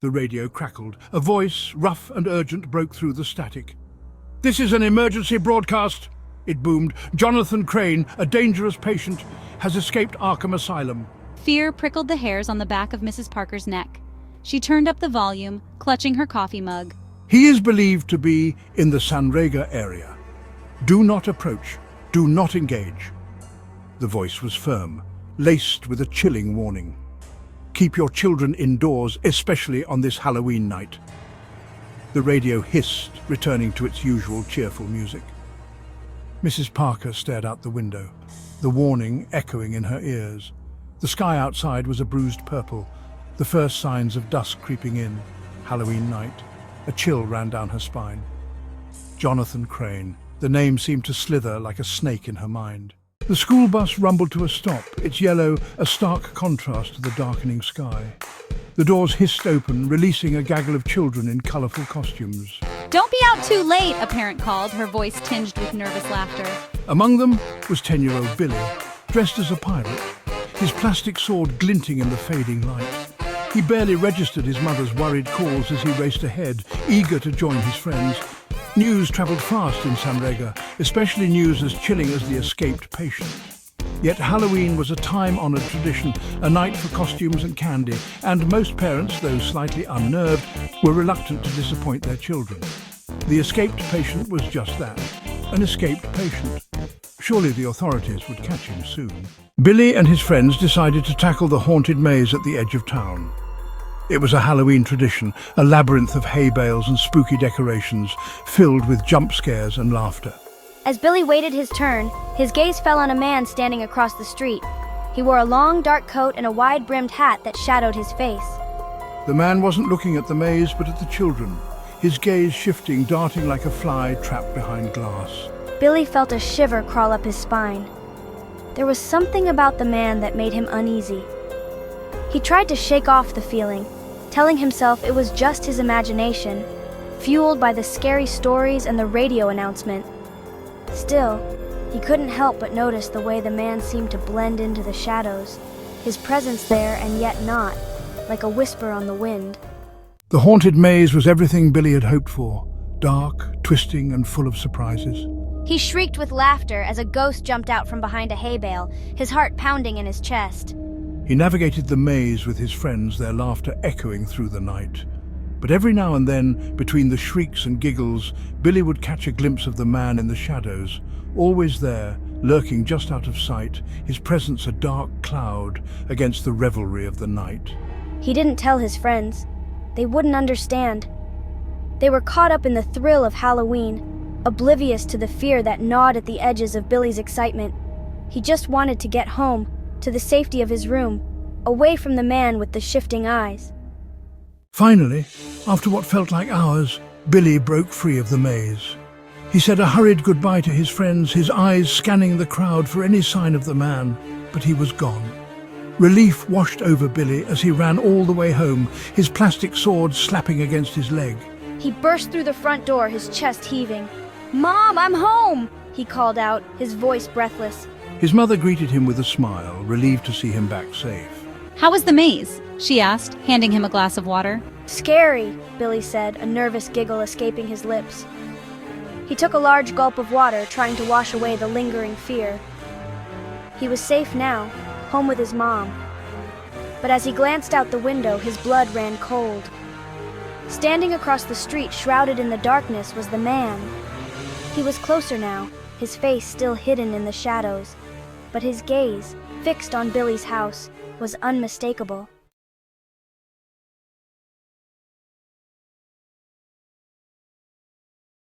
The radio crackled. A voice, rough and urgent, broke through the static. "This is an emergency broadcast," it boomed. "Jonathan Crane, a dangerous patient, has escaped Arkham Asylum." Fear prickled the hairs on the back of Mrs. Parker's neck. She turned up the volume, clutching her coffee mug. "He is believed to be in the Sanrega area. Do not approach. Do not engage." The voice was firm, laced with a chilling warning. "Keep your children indoors, especially on this Halloween night." The radio hissed, returning to its usual cheerful music. Mrs. Parker stared out the window, the warning echoing in her ears. The sky outside was a bruised purple, the first signs of dusk creeping in. Halloween night. A chill ran down her spine. Jonathan Crane. The name seemed to slither like a snake in her mind. The school bus rumbled to a stop, its yellow a stark contrast to the darkening sky. The doors hissed open, releasing a gaggle of children in colourful costumes. "Don't be out too late," a parent called, her voice tinged with nervous laughter. Among them was 10-year-old Billy, dressed as a pirate, his plastic sword glinting in the fading light. He barely registered his mother's worried calls as he raced ahead, eager to join his friends. News travelled fast in Sanrega, especially news as chilling as the escaped patient. Yet Halloween was a time-honoured tradition, a night for costumes and candy, and most parents, though slightly unnerved, were reluctant to disappoint their children. The escaped patient was just that, an escaped patient. Surely the authorities would catch him soon. Billy and his friends decided to tackle the haunted maze at the edge of town. It was a Halloween tradition, a labyrinth of hay bales and spooky decorations, filled with jump scares and laughter. As Billy waited his turn, his gaze fell on a man standing across the street. He wore a long, dark coat and a wide-brimmed hat that shadowed his face. The man wasn't looking at the maze, but at the children, his gaze shifting, darting like a fly trapped behind glass. Billy felt a shiver crawl up his spine. There was something about the man that made him uneasy. He tried to shake off the feeling, telling himself it was just his imagination, fueled by the scary stories and the radio announcement. Still, he couldn't help but notice the way the man seemed to blend into the shadows, his presence there and yet not, like a whisper on the wind. The haunted maze was everything Billy had hoped for, dark, twisting, and full of surprises. He shrieked with laughter as a ghost jumped out from behind a hay bale, his heart pounding in his chest. He navigated the maze with his friends, their laughter echoing through the night. But every now and then, between the shrieks and giggles, Billy would catch a glimpse of the man in the shadows, always there, lurking just out of sight, his presence a dark cloud against the revelry of the night. He didn't tell his friends. They wouldn't understand. They were caught up in the thrill of Halloween, oblivious to the fear that gnawed at the edges of Billy's excitement. He just wanted to get home, to the safety of his room, away from the man with the shifting eyes. Finally, after what felt like hours, Billy broke free of the maze. He said a hurried goodbye to his friends, his eyes scanning the crowd for any sign of the man, but he was gone. Relief washed over Billy as he ran all the way home, his plastic sword slapping against his leg. He burst through the front door, his chest heaving. "Mom, I'm home!" he called out, his voice breathless. His mother greeted him with a smile, relieved to see him back safe. "How was the maze?" she asked, handing him a glass of water. "Scary," Billy said, a nervous giggle escaping his lips. He took a large gulp of water, trying to wash away the lingering fear. He was safe now, home with his mom. But as he glanced out the window, his blood ran cold. Standing across the street, shrouded in the darkness, was the man. He was closer now, his face still hidden in the shadows, but his gaze, fixed on Billy's house, was unmistakable.